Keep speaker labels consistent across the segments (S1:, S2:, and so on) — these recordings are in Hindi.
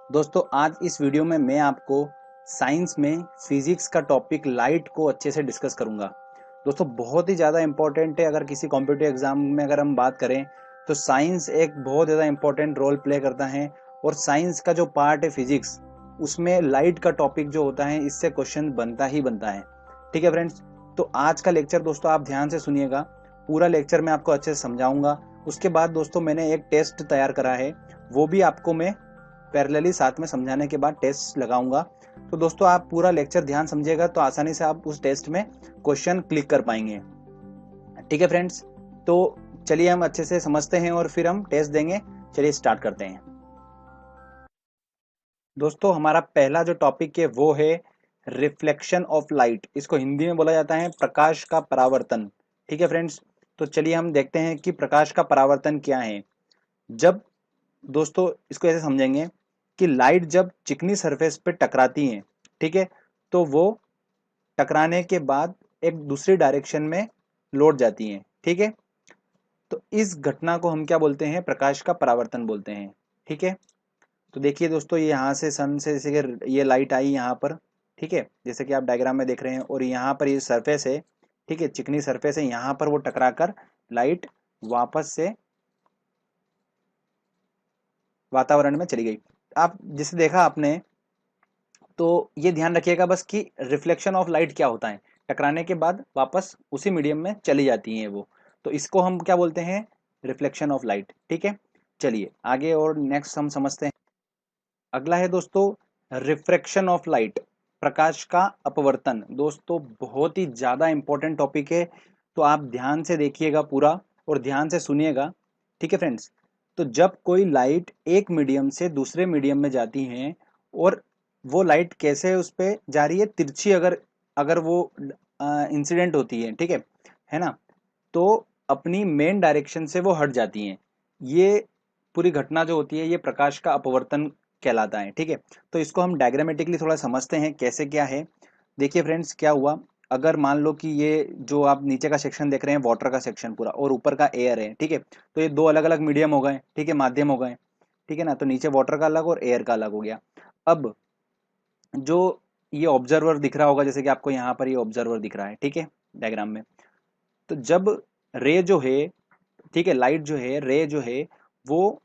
S1: दोस्तों आज इस वीडियो में मैं आपको साइंस में फिजिक्स का टॉपिक लाइट को अच्छे से डिस्कस करूंगा। दोस्तों बहुत ही ज़्यादा इंपॉर्टेंट है। अगर किसी कॉम्पिटिटिव एग्जाम में अगर हम बात करें तो साइंस एक बहुत ज़्यादा इंपॉर्टेंट रोल प्ले करता है। और साइंस का जो पार्ट है फिजिक्स, उसमें लाइट का टॉपिक जो होता है इससे क्वेश्चन बनता ही बनता है। ठीक है फ्रेंड्स, तो आज का लेक्चर दोस्तों आप ध्यान से सुनिएगा। पूरा लेक्चर मैं आपको अच्छे से समझाऊंगा। उसके बाद दोस्तों मैंने एक टेस्ट तैयार करा है, वो भी आपको मैं पैरेलली साथ में समझाने के बाद टेस्ट लगाऊंगा। तो दोस्तों आप पूरा लेक्चर ध्यान समझिएगा तो आसानी से आप उस टेस्ट में क्वेश्चन क्लिक कर पाएंगे। ठीक है फ्रेंड्स, तो चलिए हम अच्छे से समझते हैं और फिर हम टेस्ट देंगे। चलिए स्टार्ट करते हैं। दोस्तों हमारा पहला जो टॉपिक है वो है रिफ्लेक्शन ऑफ लाइट। इसको हिंदी में बोला जाता है प्रकाश का परावर्तन। ठीक है फ्रेंड्स, तो चलिए हम देखते हैं कि प्रकाश का परावर्तन क्या है। जब दोस्तों इसको ऐसे समझेंगे कि लाइट जब चिकनी सरफेस पे टकराती है, ठीक है, तो वो टकराने के बाद एक दूसरी डायरेक्शन में लौट जाती हैं। ठीक है, तो इस घटना को हम क्या बोलते हैं? प्रकाश का परावर्तन बोलते हैं। ठीक है, तो देखिए दोस्तों ये यहाँ से सन से जैसे कि ये लाइट आई यहाँ पर, ठीक है, जैसे कि आप डायग्राम में देख रहे हैं, और यहाँ पर ये सरफेस है, ठीक है, चिकनी सरफेस है, यहाँ पर वो टकराकर लाइट वापस से वातावरण में चली गई। आप जिसे देखा आपने, तो ये ध्यान रखिएगा बस कि रिफ्लेक्शन ऑफ लाइट क्या होता है। टकराने के बाद वापस उसी मीडियम में चली जाती हैं वो, तो इसको हम क्या बोलते हैं? Reflection of light. ठीक है, चलिए आगे और नेक्स्ट हम समझते हैं। अगला है दोस्तों रिफ्रैक्शन ऑफ लाइट, प्रकाश का अपवर्तन। दोस्तों बहुत ही ज्यादा इंपॉर्टेंट टॉपिक है, तो आप ध्यान से देखिएगा पूरा और ध्यान से सुनिएगा। ठीक है फ्रेंड्स, तो जब कोई लाइट एक मीडियम से दूसरे मीडियम में जाती है, और वो लाइट कैसे उस पे जा रही है? तिरछी अगर अगर वो इंसिडेंट होती है, ठीक है ना, तो अपनी मेन डायरेक्शन से वो हट जाती हैं। ये पूरी घटना जो होती है ये प्रकाश का अपवर्तन कहलाता है। ठीक है, तो इसको हम डायग्रामेटिकली थोड़ा समझते हैं कैसे क्या है। देखिए फ्रेंड्स क्या हुआ, अगर मान लो कि ये जो आप नीचे का सेक्शन देख रहे हैं वाटर का सेक्शन पूरा, और ऊपर का एयर है, ठीक है, तो ये दो अलग अलग मीडियम हो गए, ठीक है, माध्यम हो गए। ठीक है ना, तो नीचे वाटर का अलग और एयर का अलग हो गया। अब जो ये ऑब्जर्वर दिख रहा होगा, जैसे कि आपको यहाँ पर ये ऑब्जर्वर दिख रहा है, ठीक है, डायग्राम में, तो जब रे जो है, ठीक है, लाइट जो है, रे जो है, वो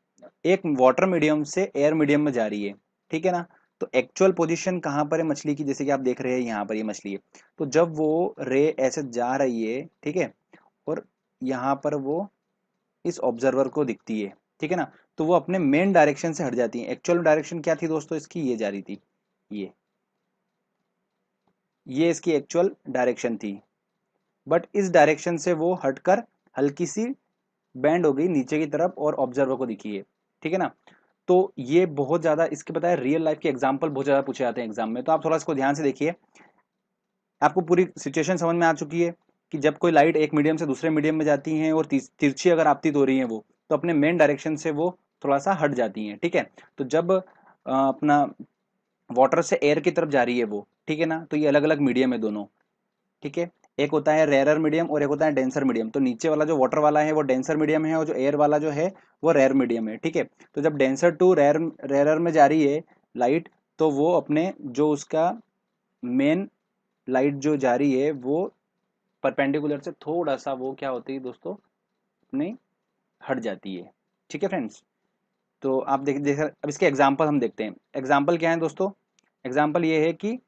S1: एक वाटर मीडियम से एयर मीडियम में जा रही है। ठीक है ना, तो एक्चुअल पोजीशन कहाँ पर है मछली की? जैसे कि आप देख रहे हैं यहाँ पर ये मछली है, तो जब वो रे ऐसे जा रही है, ठीक है, और यहाँ पर वो इस ऑब्जर्वर को दिखती है, ठीक है ना, तो वो अपने मेन डायरेक्शन से हट जाती है। एक्चुअल डायरेक्शन क्या थी दोस्तों इसकी? ये जा रही थी, ये ये इसकी एक्चुअल डायरेक्शन थी, बट इस डायरेक्शन से वो हटकर हल्की सी बैंड हो गई नीचे की तरफ और ऑब्जर्वर को दिखी है। ठीक है ना, तो ये बहुत ज्यादा इसके पता है रियल लाइफ के एग्जांपल बहुत ज्यादा पूछे जाते हैं एग्जाम में, तो आप थोड़ा इसको ध्यान से देखिए। आपको पूरी सिचुएशन समझ में आ चुकी है कि जब कोई लाइट एक मीडियम से दूसरे मीडियम में जाती है और तिरछी अगर आपतित हो रही है वो, तो अपने मेन डायरेक्शन से वो थोड़ा सा हट जाती है। ठीक है, तो जब अपना वाटर से एयर की तरफ जा रही है वो, ठीक है ना, तो ये अलग अलग मीडियम है दोनों। ठीक है, एक होता है रेयरर मीडियम और एक होता है डेंसर मीडियम। तो नीचे वाला जो वाटर वाला है वो डेंसर मीडियम है, और जो एयर वाला जो है वो रेयर मीडियम है। ठीक है, तो जब डेंसर टू रेयरर में जा रही है लाइट, तो वो अपने जो उसका मेन लाइट जो जा रही है वो परपेंडिकुलर से थोड़ा सा वो क्या होती है दोस्तों, अपने हट जाती है। ठीक है फ्रेंड्स, तो आप देख अब इसके एग्जाम्पल हम देखते हैं। एग्जाम्पल क्या है दोस्तों? एग्जाम्पल ये है कि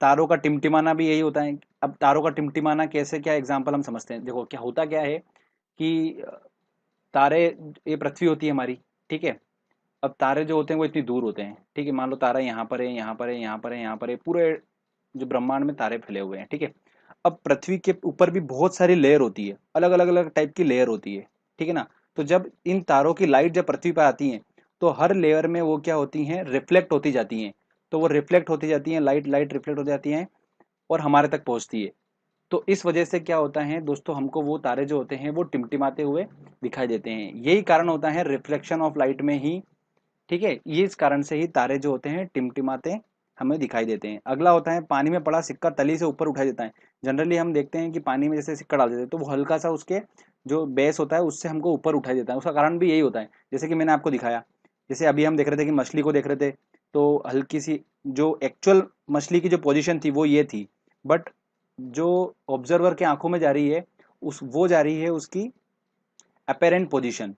S1: तारों का टिमटिमाना भी यही होता है। अब तारों का टिमटिमाना कैसे, क्या एग्जाम्पल हम समझते हैं। देखो क्या होता क्या है कि तारे, ये पृथ्वी होती है हमारी, ठीक है, अब तारे जो होते हैं वो इतनी दूर होते हैं, ठीक है, मान लो तारा यहाँ पर है, यहाँ पर है, यहाँ पर है, यहाँ पर है, पूरे जो ब्रह्मांड में तारे फैले हुए हैं। ठीक है, अब पृथ्वी के ऊपर भी बहुत सारी लेयर होती है, अलग अलग अलग टाइप की लेयर होती है। ठीक है ना, तो जब इन तारों की लाइट जब पृथ्वी पर आती है, तो हर लेयर में वो क्या होती हैं? रिफ्लेक्ट होती जाती हैं। तो वो रिफ्लेक्ट होती जाती हैं, लाइट लाइट रिफ्लेक्ट होती जाती हैं और हमारे तक पहुंचती है। तो इस वजह से क्या होता है दोस्तों, हमको वो तारे जो होते हैं वो टिमटिमाते हुए दिखाई देते हैं। यही कारण होता है रिफ्लेक्शन ऑफ लाइट में ही। ठीक है, ये इस कारण से ही तारे जो होते हैं टिमटिमाते हमें दिखाई देते हैं। अगला होता है पानी में पड़ा सिक्का तली से ऊपर उठाई देता है। जनरली हम देखते हैं कि पानी में जैसे सिक्का डाल देते हैं तो वो हल्का सा उसके जो बेस होता है उससे हमको ऊपर उठाई देता है। उसका कारण भी यही होता है, जैसे कि मैंने आपको दिखाया। जैसे अभी हम देख रहे थे कि मछली को देख रहे थे तो हल्की सी जो एक्चुअल मछली की जो पोजीशन थी वो ये थी, बट जो ऑब्जर्वर के आंखों में जा रही है उस वो जा रही है उसकी अपेरेंट पोजीशन,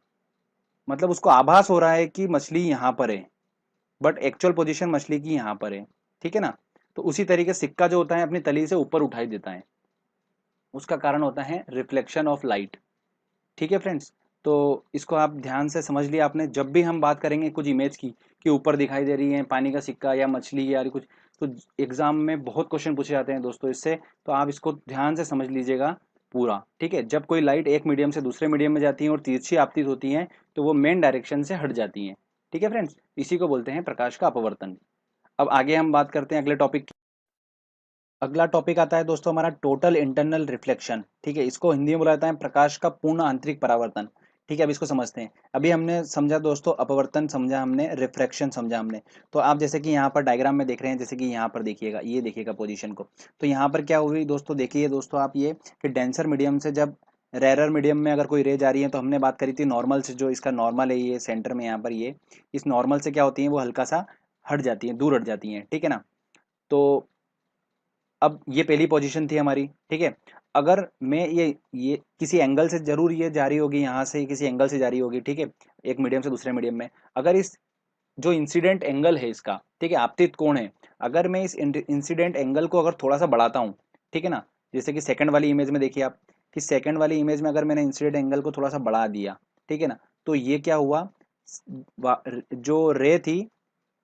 S1: मतलब उसको आभास हो रहा है कि मछली यहाँ पर है, बट एक्चुअल पोजीशन मछली की यहाँ पर है। ठीक है ना। तो उसी तरीके सिक्का जो होता है अपनी तली से ऊपर उठाई देता है, उसका कारण होता है रिफ्लेक्शन ऑफ लाइट। ठीक है फ्रेंड्स। तो इसको आप ध्यान से समझ लिया आपने। जब भी हम बात करेंगे कुछ इमेज की कि ऊपर दिखाई दे रही है पानी का सिक्का या मछली या कुछ, तो एग्जाम में बहुत क्वेश्चन पूछे जाते हैं दोस्तों इससे, तो आप इसको ध्यान से समझ लीजिएगा पूरा। ठीक है। जब कोई लाइट एक मीडियम से दूसरे मीडियम में जाती है और तिरछी आपतित होती है तो वो मेन डायरेक्शन से हट जाती है। ठीक है फ्रेंड्स, इसी को बोलते हैं प्रकाश का अपवर्तन। अब आगे हम बात करते हैं अगले टॉपिक। अगला टॉपिक आता है दोस्तों हमारा टोटल इंटरनल रिफ्लेक्शन। ठीक है, इसको हिंदी में बोला जाता है प्रकाश का पूर्ण आंतरिक परावर्तन। ठीक है, अब इसको समझते हैं। अभी हमने समझा दोस्तों अपवर्तन, समझा हमने रिफ्रैक्शन समझा हमने। तो आप जैसे कि यहाँ पर डायग्राम में देख रहे हैं, जैसे कि यहाँ पर देखिएगा, ये देखिएगा पोजीशन को। तो यहाँ पर क्या हुई दोस्तों, देखिए दोस्तों आप ये कि डेंसर मीडियम से जब रेरर मीडियम में अगर कोई रे जा रही है, तो हमने बात करी थी नॉर्मल से, जो इसका नॉर्मल है ये सेंटर में यहाँ पर, ये इस नॉर्मल से क्या होती है वो हल्का सा हट जाती है, दूर हट जाती है। ठीक है ना। तो अब ये पहली पोजीशन थी हमारी। ठीक है। अगर मैं ये किसी एंगल से जरूर ये जा रही होगी, यहाँ से किसी एंगल से जा रही होगी। ठीक है, एक मीडियम से दूसरे मीडियम में। अगर इस जो इंसिडेंट एंगल है इसका, ठीक है, आपतित कोण है, अगर मैं इस इंसिडेंट एंगल को अगर थोड़ा सा बढ़ाता हूँ, ठीक है ना, जैसे कि सेकंड वाली इमेज में देखिए आप, कि सेकंड वाली इमेज में अगर मैंने इंसिडेंट एंगल को थोड़ा सा बढ़ा दिया, ठीक है ना, तो ये क्या हुआ, जो रे थी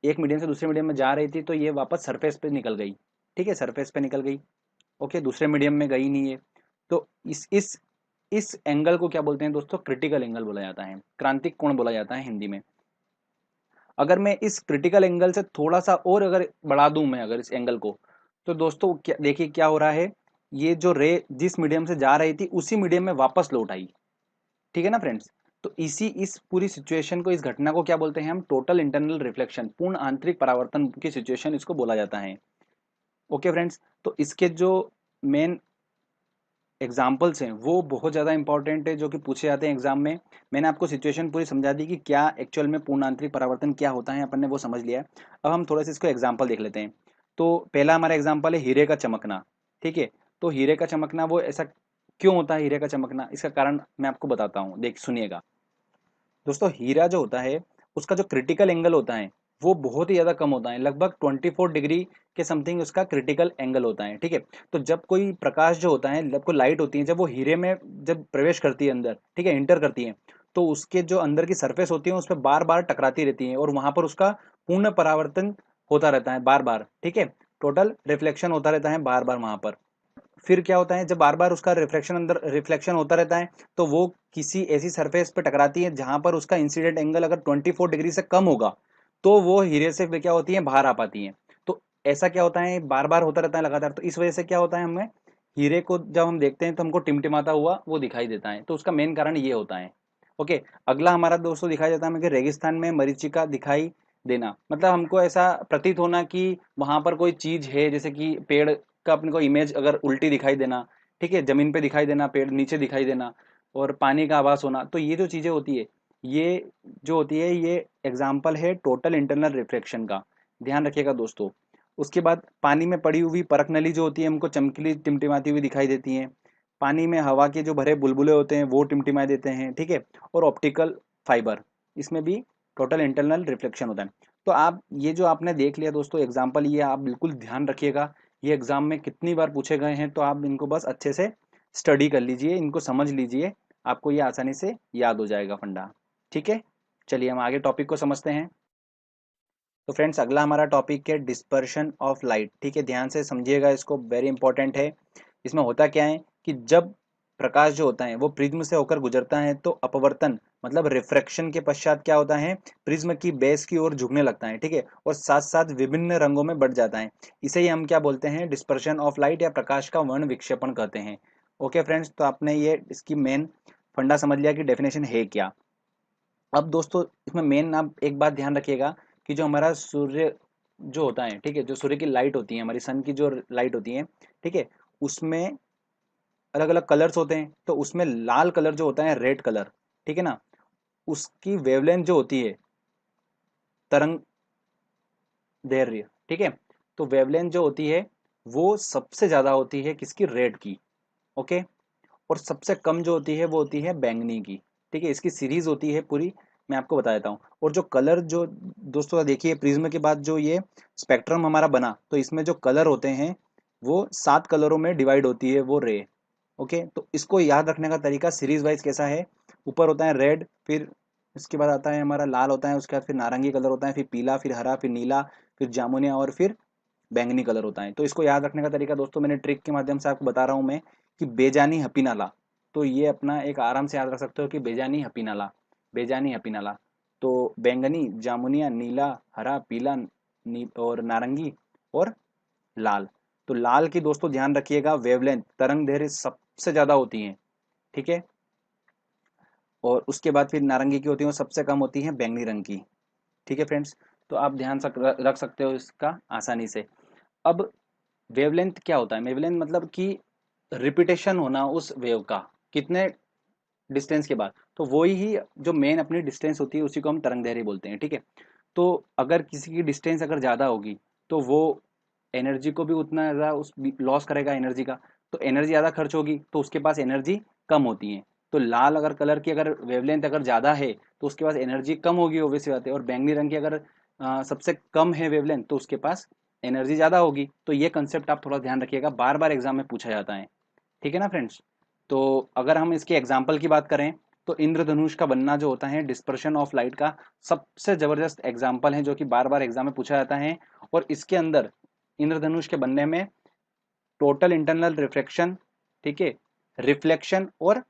S1: एक मीडियम से दूसरे मीडियम में जा रही थी, तो ये वापस सरफेस पे निकल गई। ठीक है, सरफेस पे निकल गई। ओके, दूसरे मीडियम में गई नहीं है। तो इस एंगल को क्या बोलते हैं दोस्तों, क्रिटिकल एंगल बोला जाता है, क्रांतिक कोण बोला जाता है हिंदी में। अगर मैं इस क्रिटिकल एंगल से थोड़ा सा और अगर बढ़ा दूं मैं अगर इस एंगल को, तो दोस्तों क्या देखिए क्या हो रहा है, ये जो रे जिस मीडियम से जा रही थी उसी मीडियम में वापस लौट आई। ठीक है ना फ्रेंड्स। तो इस पूरी सिचुएशन को, इस घटना को क्या बोलते हैं हम, टोटल इंटरनल रिफ्लेक्शन, पूर्ण आंतरिक परावर्तन की सिचुएशन इसको बोला जाता है। Okay friends. तो इसके जो मेन एग्जाम्पल्स हैं वो बहुत ज़्यादा इंपॉर्टेंट है, जो कि पूछे जाते हैं एग्जाम में। मैंने आपको सिचुएशन पूरी समझा दी कि क्या एक्चुअल में पूर्ण आंतरिक परावर्तन क्या होता है, अपन ने वो समझ लिया है। अब हम थोड़ा सा इसको एग्जाम्पल देख लेते हैं। तो पहला हमारा एग्जाम्पल है हीरे का चमकना। ठीक है। तो हीरे का चमकना वो ऐसा क्यों होता है, हीरे का चमकना, इसका कारण मैं आपको बताता हूँ, देख सुनिएगा। दोस्तों हीरा जो होता है उसका जो क्रिटिकल एंगल होता है वो बहुत ही ज्यादा कम होता है, लगभग 24 डिग्री के समथिंग उसका क्रिटिकल एंगल होता है। ठीक है। तो जब कोई प्रकाश जो होता है, जब कोई लाइट होती है, जब वो हीरे में जब प्रवेश करती है अंदर, ठीक है, इंटर करती है, तो उसके जो अंदर की सरफेस होती है उस पर बार बार टकराती रहती है और वहां पर उसका पूर्ण परावर्तन होता रहता है बार बार। ठीक है। टोटल रिफ्लेक्शन होता रहता है बार बार वहां पर। फिर क्या होता है, जब बार बार उसका रिफ्लेक्शन अंदर रिफ्लेक्शन होता रहता है, तो वो किसी ऐसी सरफेस पे टकराती है जहां पर उसका इंसिडेंट एंगल अगर 24 डिग्री से कम होगा, तो वो हीरे से क्या होती है, बाहर आ पाती है। तो ऐसा क्या होता है, बार बार होता रहता है लगातार, तो इस वजह से क्या होता है, हमें हीरे को जब हम देखते हैं तो हमको टिमटिमाता हुआ वो दिखाई देता है। तो उसका मेन कारण ये होता है। ओके। अगला हमारा दोस्तों दिखाई देता है हमें कि रेगिस्तान में मरीचिका दिखाई देना, मतलब हमको ऐसा प्रतीत होना कि वहां पर कोई चीज है, जैसे कि पेड़ का अपने को इमेज अगर उल्टी दिखाई देना, ठीक है, जमीन पे दिखाई देना, पेड़ नीचे दिखाई देना, और पानी का आभास होना। तो ये जो चीजें होती है, ये जो होती है, ये एग्जाम्पल है टोटल इंटरनल रिफ्लेक्शन का, ध्यान रखिएगा दोस्तों। उसके बाद पानी में पड़ी हुई परख नली जो होती है हमको चमकीली टिमटिमाती हुई दिखाई देती है। पानी में हवा के जो भरे बुलबुले होते हैं वो टिमटिमाए देते हैं। ठीक है। और ऑप्टिकल फाइबर, इसमें भी टोटल इंटरनल रिफ्लेक्शन होता है। तो आप ये जो आपने देख लिया दोस्तों एग्जाम्पल, ये आप बिल्कुल ध्यान रखिएगा, ये एग्जाम में कितनी बार पूछे गए हैं, तो आप इनको बस अच्छे से स्टडी कर लीजिए, इनको समझ लीजिए, आपको ये आसानी से याद हो जाएगा फंडा। ठीक है। चलिए हम आगे टॉपिक को समझते हैं। तो फ्रेंड्स अगला हमारा टॉपिक है डिस्पर्शन ऑफ लाइट। ठीक है, ध्यान से समझिएगा इसको, वेरी इंपॉर्टेंट है। इसमें होता क्या है कि जब प्रकाश जो होता है वो प्रिज्म से होकर गुजरता है, तो अपवर्तन मतलब रिफ्रैक्शन के पश्चात क्या होता है, प्रिज्म की बेस की ओर झुकने लगता है। ठीक है। और साथ साथ विभिन्न रंगों में बढ़ जाता है। इसे ही हम क्या बोलते हैं, डिस्पर्शन ऑफ लाइट या प्रकाश का वर्ण विक्षेपण कहते हैं। ओके फ्रेंड्स, तो आपने ये इसकी मेन फंडा समझ लिया कि डेफिनेशन है क्या। अब दोस्तों इसमें मेन आप एक बात ध्यान रखिएगा कि जो हमारा सूर्य जो होता है, ठीक है, जो सूर्य की लाइट होती है, हमारी सन की जो लाइट होती है, ठीक है, उसमें अलग अलग कलर्स होते हैं। तो उसमें लाल कलर जो होता है, रेड कलर, ठीक है ना, उसकी वेवलेंथ जो होती है, तरंग देयर रे, ठीक है। तो वेवलेंथ जो होती है वो सबसे ज्यादा होती है किसकी, रेड की, ओके। और सबसे कम जो होती है वो होती है बैंगनी की, ठीक है। इसकी सीरीज होती है पूरी, मैं आपको बता देता हूँ। और जो कलर जो दोस्तों देखिए, प्रिज्म के बाद जो ये स्पेक्ट्रम हमारा बना, तो इसमें जो कलर होते हैं वो 7 कलरों में डिवाइड होती है वो रे, ओके। तो इसको याद रखने का तरीका सीरीज वाइज कैसा है, ऊपर होता है रेड, फिर इसके बाद आता है हमारा लाल होता है, उसके बाद फिर नारंगी कलर होता है, फिर पीला, फिर हरा, फिर नीला, फिर जामुनिया और फिर बैंगनी कलर होता है। तो इसको याद रखने का तरीका दोस्तों मैंने ट्रिक के माध्यम से आपको बता रहा हूँ मैं, कि बेजानी हपीनाला। तो ये अपना एक आराम से याद रख सकते हो कि बेजानी हपीनाला, बेजानी हपीनाला। तो बैंगनी, जामुनिया, नीला, हरा, पीला, और नारंगी और लाल। तो लाल की दोस्तों ध्यान रखिएगा, वेवलेंथ तरंग दैर्घ्य सबसे ज्यादा होती है, ठीक है। और उसके बाद फिर नारंगी की होती है, और सबसे कम होती है बैंगनी रंग की, ठीक है फ्रेंड्स। तो आप ध्यान रख सकते हो इसका आसानी से। अब वेवलेंथ क्या होता है, वेवलेंथ मतलब कि रिपीटेशन होना उस वेव का कितने डिस्टेंस के बाद, तो वही ही जो मेन अपनी डिस्टेंस होती है उसी को हम तरंग दैर्घ्य बोलते हैं, ठीक है। तो अगर किसी की डिस्टेंस अगर ज्यादा होगी तो वो एनर्जी को भी उतना ज्यादा उस लॉस करेगा एनर्जी का, तो एनर्जी ज्यादा खर्च होगी तो उसके पास एनर्जी कम होती है। तो लाल अगर कलर की अगर वेवलेंथ अगर ज्यादा है तो उसके पास एनर्जी कम होगी, ऑब्वियस सी बात है। और बैंगनी रंग की अगर सबसे कम है वेवलेंथ तो उसके पास एनर्जी ज्यादा होगी। तो ये कंसेप्ट आप थोड़ा ध्यान रखिएगा, बार बार एग्जाम में पूछा जाता है, ठीक है ना फ्रेंड्स। तो अगर हम इसके एग्जाम्पल की बात करें तो इंद्रधनुष का बनना जो होता है डिस्पर्शन ऑफ लाइट का सबसे जबरदस्त एग्जाम्पल है, जो कि बार बार एग्जाम में पूछा जाता है। और इसके अंदर इंद्रधनुष के बनने में टोटल इंटरनल रिफ्रैक्शन, ठीक है, रिफ्लेक्शन और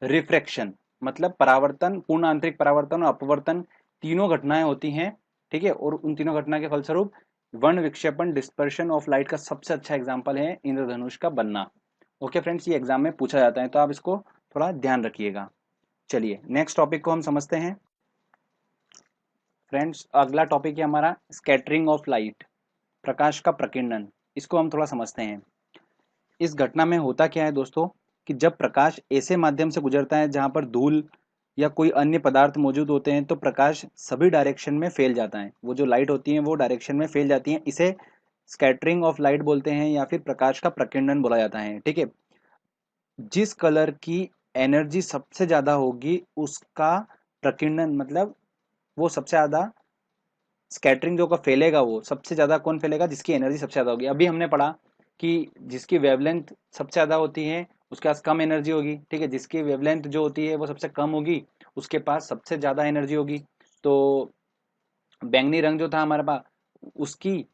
S1: रिफ्रैक्शन, मतलब परावर्तन, पूर्ण आंतरिक परावर्तन और अपवर्तन, तीनों घटनाएं होती हैं, ठीक है। और उन तीनों घटना के फलस्वरूप वर्ण विक्षेपण डिस्पर्शन ऑफ लाइट का सबसे अच्छा एग्जाम्पल है इंद्रधनुष का बनना। ओके फ्रेंड्स, ये एग्जाम में पूछा जाता है तो आप इसको थोड़ा ध्यान रखिएगा। चलिए नेक्स्ट टॉपिक को हम समझते हैं फ्रेंड्स। अगला टॉपिक है हमारा स्कैटरिंग ऑफ लाइट, प्रकाश का प्रकीर्णन। इसको हम थोड़ा समझते हैं। इस घटना में होता क्या है दोस्तों, कि जब प्रकाश ऐसे माध्यम से गुजरता है जहां पर धूल या कोई अन्य पदार्थ मौजूद होते हैं तो प्रकाश सभी डायरेक्शन में फैल जाता है। वो जो लाइट होती है वो डायरेक्शन में फैल जाती है, इसे स्कैटरिंग ऑफ लाइट बोलते हैं या फिर प्रकाश का प्रकीर्णन बोला जाता है, ठीक है। जिस कलर की एनर्जी सबसे ज्यादा होगी उसका प्रकीर्णन, मतलब वो सबसे ज्यादा स्कैटरिंग जो का फैलेगा, वो सबसे ज्यादा कौन फैलेगा, जिसकी एनर्जी सबसे ज्यादा होगी। अभी हमने पढ़ा कि जिसकी वेवलेंथ सबसे ज्यादा होती है उसके पास कम एनर्जी होगी, ठीक है। जिसकी वेवलेंथ जो होती है वो सबसे कम होगी उसके पास सबसे ज्यादा एनर्जी होगी। तो बैंगनी रंग जो था हमारे पास, उसकी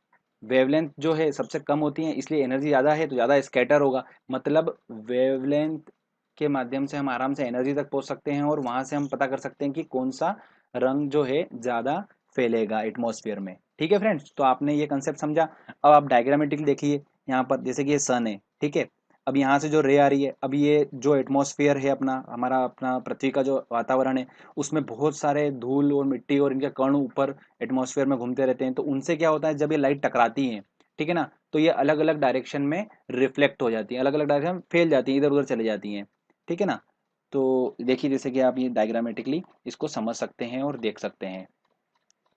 S1: वेवलेंथ जो है सबसे कम होती है, इसलिए एनर्जी ज्यादा है तो ज्यादा स्कैटर होगा। मतलब वेवलेंथ के माध्यम से हम आराम से एनर्जी तक पहुंच सकते हैं और वहां से हम पता कर सकते हैं कि कौन सा रंग जो है ज्यादा फैलेगा एटमॉस्फेयर में, ठीक है फ्रेंड्स। तो आपने ये कंसेप्ट समझा। अब आप डायग्रामेटिकली देखिए, यहाँ पर जैसे कि ये सन है, ठीक है। अब यहाँ से जो रे आ रही है, अब ये जो एटमॉस्फेयर है अपना, हमारा अपना पृथ्वी का जो वातावरण है, उसमें बहुत सारे धूल और मिट्टी और इनके कण ऊपर एटमॉस्फेयर में घूमते रहते हैं। तो उनसे क्या होता है, जब ये लाइट टकराती है, ठीक है ना, तो ये अलग अलग डायरेक्शन में रिफ्लेक्ट हो जाती है, अलग अलग डायरेक्शन में फैल जाती है, इधर उधर चली जाती हैं, ठीक है ना। तो देखिए जैसे कि आप ये डायग्रामेटिकली इसको समझ सकते हैं और देख सकते हैं,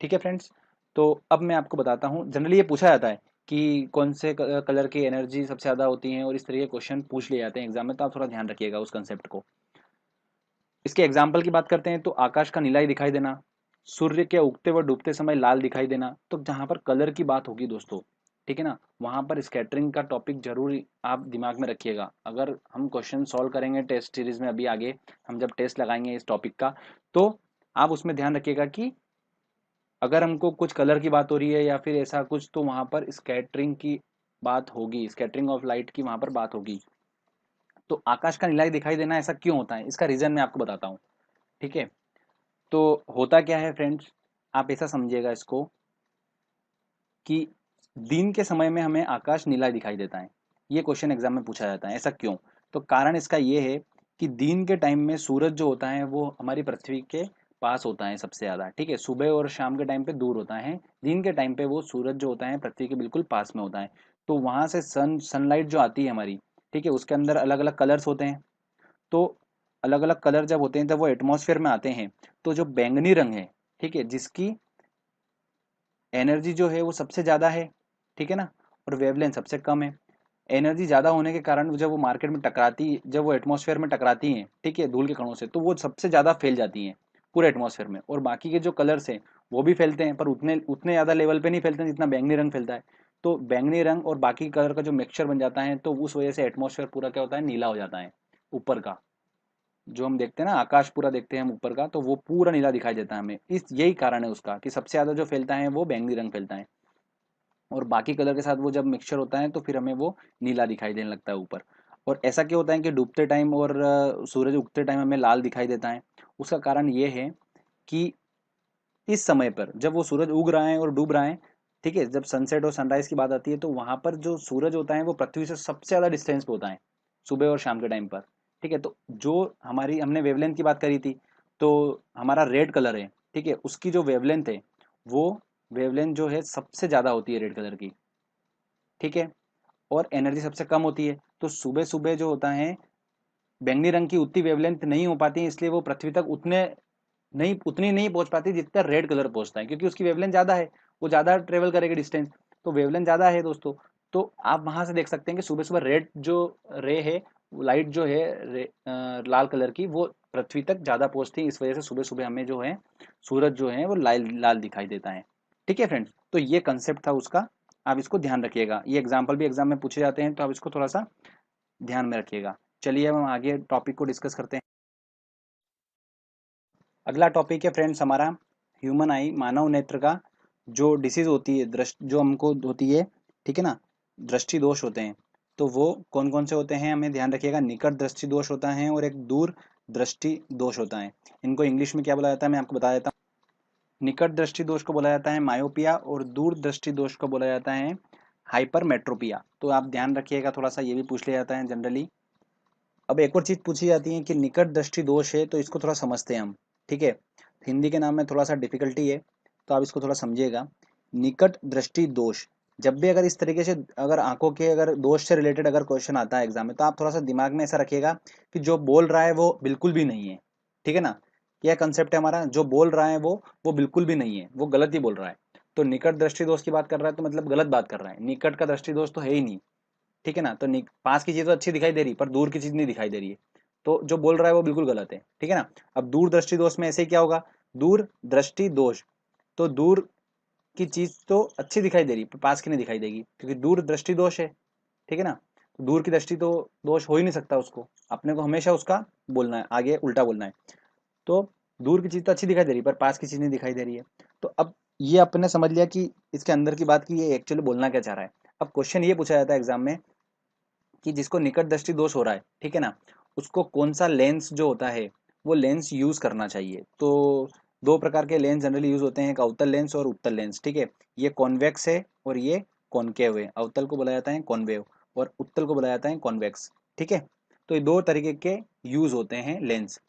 S1: ठीक है फ्रेंड्स। तो अब मैं आपको बताता हूँ, जनरली ये पूछा जाता है कि कौन से कलर की एनर्जी सबसे ज्यादा होती है, और इस तरह के क्वेश्चन पूछ लिए जाते हैं एग्जाम में, तो आप थोड़ा ध्यान रखिएगा उस कंसेप्ट को। इसके एग्जाम्पल की बात करते हैं तो आकाश का नीला दिखाई देना, सूर्य के उगते व डूबते समय लाल दिखाई देना। तो जहां पर कलर की बात होगी दोस्तों, ठीक है ना, वहां पर स्कैटरिंग का टॉपिक जरूर आप दिमाग में रखिएगा। अगर हम क्वेश्चन सॉल्व करेंगे टेस्ट सीरीज में, अभी आगे हम जब टेस्ट लगाएंगे इस टॉपिक का, तो आप उसमें ध्यान रखिएगा कि अगर हमको कुछ कलर की बात हो रही है या फिर ऐसा कुछ, तो वहां पर स्कैटरिंग की बात होगी, स्कैटरिंग ऑफ लाइट की वहां पर बात होगी। तो आकाश का नीला दिखाई देना ऐसा क्यों होता है, इसका रीजन मैं आपको बताता हूँ, ठीक है। तो होता क्या है फ्रेंड्स, आप ऐसा समझिएगा इसको, कि दिन के समय में हमें आकाश नीला दिखाई देता है। ये क्वेश्चन एग्जाम में पूछा जाता है, ऐसा क्यों। तो कारण इसका ये है कि दिन के टाइम में सूरज जो होता है वो हमारी पृथ्वी के पास होता है सबसे ज्यादा, ठीक है। सुबह और शाम के टाइम पे दूर होता है, दिन के टाइम पे वो सूरज जो होता है पृथ्वी के बिल्कुल पास में होता है। तो वहां से सनलाइट जो आती है हमारी, ठीक है, उसके अंदर अलग अलग कलर्स होते हैं। तो अलग अलग कलर जब होते हैं तब वो एटमॉस्फेयर में आते हैं। तो जो बैंगनी रंग है, ठीक है, जिसकी एनर्जी जो है वो सबसे ज़्यादा है, ठीक है ना, और वेवलेंथ सबसे कम है। एनर्जी ज़्यादा होने के कारण जब वो मार्केट में टकराती, जब वो एटमॉस्फेयर में टकराती हैं, ठीक है, धूल के कणों से, तो वो सबसे ज़्यादा फैल जाती हैं पूरे एटमॉस्फेयर में। और बाकी के जो कलर्स हैं वो भी फैलते हैं, पर उतने उतने ज़्यादा लेवल पे नहीं फैलते हैं जितना बैंगनी रंग फैलता है। तो बैंगनी रंग और बाकी कलर का जो मिक्सचर बन जाता है, तो उस वजह से एटमॉस्फेयर पूरा क्या होता है, नीला हो जाता है। ऊपर का जो हम देखते हैं ना, आकाश पूरा देखते हैं हम ऊपर का, तो वो पूरा नीला दिखाई देता है हमें। इस यही कारण है उसका कि सबसे ज़्यादा जो फैलता है वो बैंगनी रंग फैलता है, और बाकी कलर के साथ वो जब मिक्सचर होता है तो फिर हमें वो नीला दिखाई देने लगता है ऊपर। और ऐसा क्यों होता है कि डूबते टाइम और सूरज उगते टाइम हमें लाल दिखाई देता है? उसका कारण ये है कि इस समय पर जब वो सूरज उग रहा है और डूब रहा है, ठीक है, जब सनसेट और सनराइज की बात आती है, तो वहां पर जो सूरज होता है वो पृथ्वी से सबसे ज्यादा डिस्टेंस पे होता है, सुबह और शाम के टाइम पर। ठीक है, तो जो हमारी, हमने वेवलेंथ की बात करी थी, तो हमारा रेड कलर है, ठीक है, उसकी जो वेवलेंथ है वो वेवलेंथ जो है सबसे ज्यादा होती है रेड कलर की, ठीक है, और एनर्जी सबसे कम होती है। तो सुबह सुबह जो होता है बैंगनी रंग की उतनी वेवलेंथ नहीं हो पाती है, इसलिए वो पृथ्वी तक उतनी नहीं पहुंच पाती जितना रेड कलर पहुंचता है, क्योंकि उसकी वेवलेंथ ज्यादा है, वो ज्यादा ट्रेवल करेगी डिस्टेंस। तो वेवलेंथ ज्यादा है दोस्तों। तो आप वहां से देख सकते हैं कि सुबह सुबह रेड जो रे है, लाइट जो है लाल कलर की, वो पृथ्वी तक ज्यादा पहुंचती है। इस वजह से सुबह सुबह हमें जो है सूरज जो है वो लाल लाल दिखाई देता है। ठीक है फ्रेंड्स, तो ये कंसेप्ट था उसका, आप इसको ध्यान रखिएगा। ये एग्जाम्पल भी एग्जाम में पूछे जाते हैं, तो आप इसको थोड़ा सा ध्यान में रखिएगा। चलिए अब हम आगे टॉपिक को डिस्कस करते हैं। अगला टॉपिक है फ्रेंड्स हमारा ह्यूमन आई, मानव नेत्र का जो डिसीज होती है, दृष्टि जो हमको होती है, ठीक है ना, दृष्टि दोष होते हैं। तो वो कौन कौन से होते हैं हमें ध्यान रखिएगा। निकट दृष्टि दोष होता है और एक दूर दृष्टि दोष होता है। इनको इंग्लिश में क्या बोला जाता है मैं आपको बता देता हूँ। निकट दृष्टि दोष को बोला जाता है मायोपिया, और दूर दृष्टि दोष को बोला जाता है हाइपरमेट्रोपिया। तो आप ध्यान रखिएगा, थोड़ा सा ये भी पूछ लिया जाता है जनरली। अब एक और चीज पूछी जाती है कि निकट दृष्टि दोष है, तो इसको थोड़ा समझते हैं हम, ठीक है। हिंदी के नाम में थोड़ा सा डिफिकल्टी है, तो आप इसको थोड़ा समझिएगा। निकट दृष्टि दोष, जब भी अगर इस तरीके से अगर आंखों के अगर दोष से रिलेटेड अगर क्वेश्चन आता है एग्जाम में, तो आप थोड़ा सा दिमाग में ऐसा रखिएगा कि जो बोल रहा है वो बिल्कुल भी नहीं है, ठीक है ना। यह कंसेप्ट है हमारा, जो बोल रहा है वो बिल्कुल भी नहीं है, वो गलत ही बोल रहा है। तो निकट दृष्टि दोष की बात कर रहा है तो मतलब गलत बात कर रहा है, निकट का दृष्टि दोष तो है ही नहीं, ठीक है ना। तो पास की चीज तो अच्छी दिखाई दे रही, पर दूर की चीज नहीं दिखाई दे रही है, तो जो बोल रहा है वो बिल्कुल गलत है, ठीक है ना। अब दूर दृष्टि दोष में ऐसे ही क्या होगा, दूर दृष्टि दोष, तो दूर की चीज तो अच्छी दिखाई दे रही पर पास की नहीं दिखाई देगी, क्योंकि दूर दृष्टि दोष है, ठीक है ना। तो दूर की दृष्टि तो दोष हो ही नहीं सकता, उसको अपने को हमेशा उसका बोलना है, आगे उल्टा बोलना है। तो दूर की चीज तो अच्छी दिखाई दे रही है पर पास की चीज नहीं दिखाई दे रही है। तो अब ये अपने समझ लिया कि इसके अंदर की बात की ये एक्चुअली बोलना क्या चाह रहा है। अब क्वेश्चन ये पूछा जाता है एग्जाम में कि जिसको निकट दृष्टि दोष हो रहा है, ठीक है ना, उसको कौन सा लेंस जो होता है वो लेंस यूज करना चाहिए। तो दो प्रकार के लेंस जनरली यूज होते हैं, एक अवतल लेंस और उत्तल लेंस, ठीक है। ये कॉन्वेक्स है और ये कॉनकेव है। अवतल को बोला जाता है कॉनवेव और उत्तल को बोला जाता है कॉन्वेक्स, ठीक है। तो ये दो तरीके के यूज होते हैं लेंस।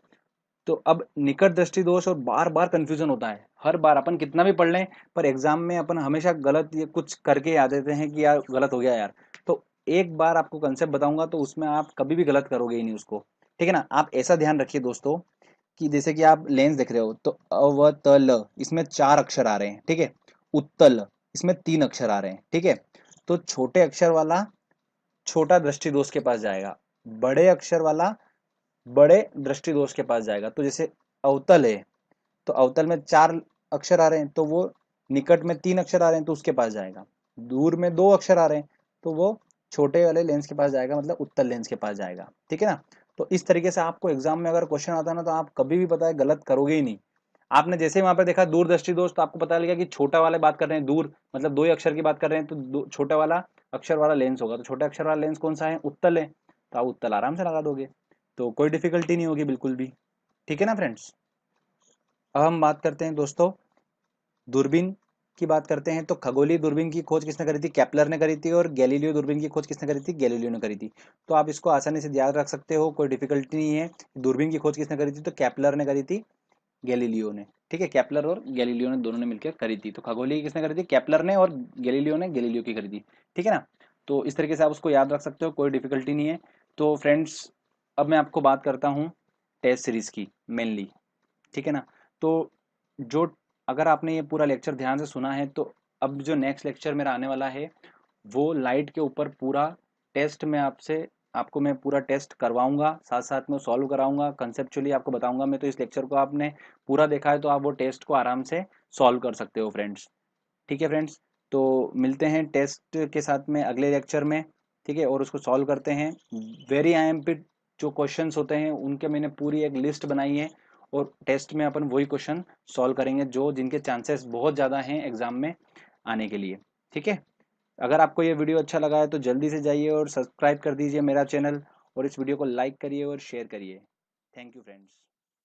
S1: तो अब निकट दृष्टि दोष और बार बार कंफ्यूजन होता है, हर बार अपन कितना भी पढ़ लें पर एग्जाम में अपन हमेशा गलत ये कुछ करके आ देते हैं कि यार गलत हो गया यार। तो एक बार आपको कंसेप्ट बताऊंगा तो उसमें आप कभी भी गलत करोगे ही नहीं उसको, ठीक है ना। आप ऐसा ध्यान रखिए दोस्तों कि जैसे कि आप लेंस देख रहे हो, तो अवतल इसमें 4 अक्षर आ रहे हैं, ठीक है। उत्तल इसमें 3 अक्षर आ रहे हैं, ठीक है। तो छोटे अक्षर वाला छोटा दृष्टि दोष के पास जाएगा, बड़े अक्षर वाला बड़े दृष्टि दोष के पास जाएगा। तो जैसे अवतल है, तो अवतल में 4 अक्षर आ रहे हैं तो वो निकट में 3 अक्षर आ रहे हैं तो उसके पास जाएगा। दूर में 2 अक्षर आ रहे हैं तो वो छोटे वाले लेंस के पास जाएगा, मतलब उत्तल लेंस के पास जाएगा, ठीक है ना। तो इस तरीके से आपको एग्जाम में अगर क्वेश्चन आता है ना, तो आप कभी भी पता है गलत करोगे ही नहीं। आपने जैसे ही वहां पर देखा दूर दृष्टि दोष, तो आपको पता लगा कि छोटा वाले बात कर रहे हैं, दूर मतलब 2 ही अक्षर की बात कर रहे हैं, तो छोटा वाला अक्षर वाला लेंस होगा। तो छोटे अक्षर वाला लेंस कौन सा है, उत्तल है, तो आप उत्तल आराम से लगा दोगे, तो कोई डिफिकल्टी नहीं होगी बिल्कुल भी, ठीक है ना फ्रेंड्स। अब हम बात करते हैं दोस्तों दूरबीन की बात करते हैं। तो खगोलीय दूरबीन की खोज किसने करी थी, केपलर ने करी थी। और गैलीलियो दूरबीन की खोज किसने करी थी, गैलीलियो ने करी थी। तो आप इसको आसानी से याद रख सकते हो, कोई डिफिकल्टी नहीं है। दूरबीन की खोज किसने करी थी, तो केपलर ने करी थी, गैलीलियो ने, ठीक है। केपलर और गैलीलियो ने दोनों ने मिलकर करी थी। तो खगोलीय किसने करी थी, केपलर ने, और गैलीलियो ने गैलीलियो की करी थी, ठीक है ना। तो इस तरीके से आप उसको याद रख सकते हो, कोई डिफिकल्टी नहीं है। तो फ्रेंड्स अब मैं आपको बात करता हूँ टेस्ट सीरीज की मेनली, ठीक है ना। तो जो अगर आपने ये पूरा लेक्चर ध्यान से सुना है, तो अब जो नेक्स्ट लेक्चर मेरा आने वाला है वो लाइट के ऊपर पूरा टेस्ट में आपको मैं पूरा टेस्ट करवाऊंगा, साथ साथ में सॉल्व कराऊंगा, कंसेप्चुअली आपको बताऊंगा मैं। तो इस लेक्चर को आपने पूरा देखा है तो आप वो टेस्ट को आराम से सॉल्व कर सकते हो फ्रेंड्स। ठीक है फ्रेंड्स, तो मिलते हैं टेस्ट के साथ में अगले लेक्चर में। ठीक है, और उसको सॉल्व करते हैं। वेरी आईएमपी जो क्वेश्चंस होते हैं उनके मैंने पूरी एक लिस्ट बनाई है, और टेस्ट में अपन वही क्वेश्चन सॉल्व करेंगे जो जिनके चांसेस बहुत ज़्यादा हैं एग्जाम में आने के लिए। ठीक है, अगर आपको ये वीडियो अच्छा लगा है तो जल्दी से जाइए और सब्सक्राइब कर दीजिए मेरा चैनल, और इस वीडियो को लाइक करिए और शेयर करिए। Thank you friends.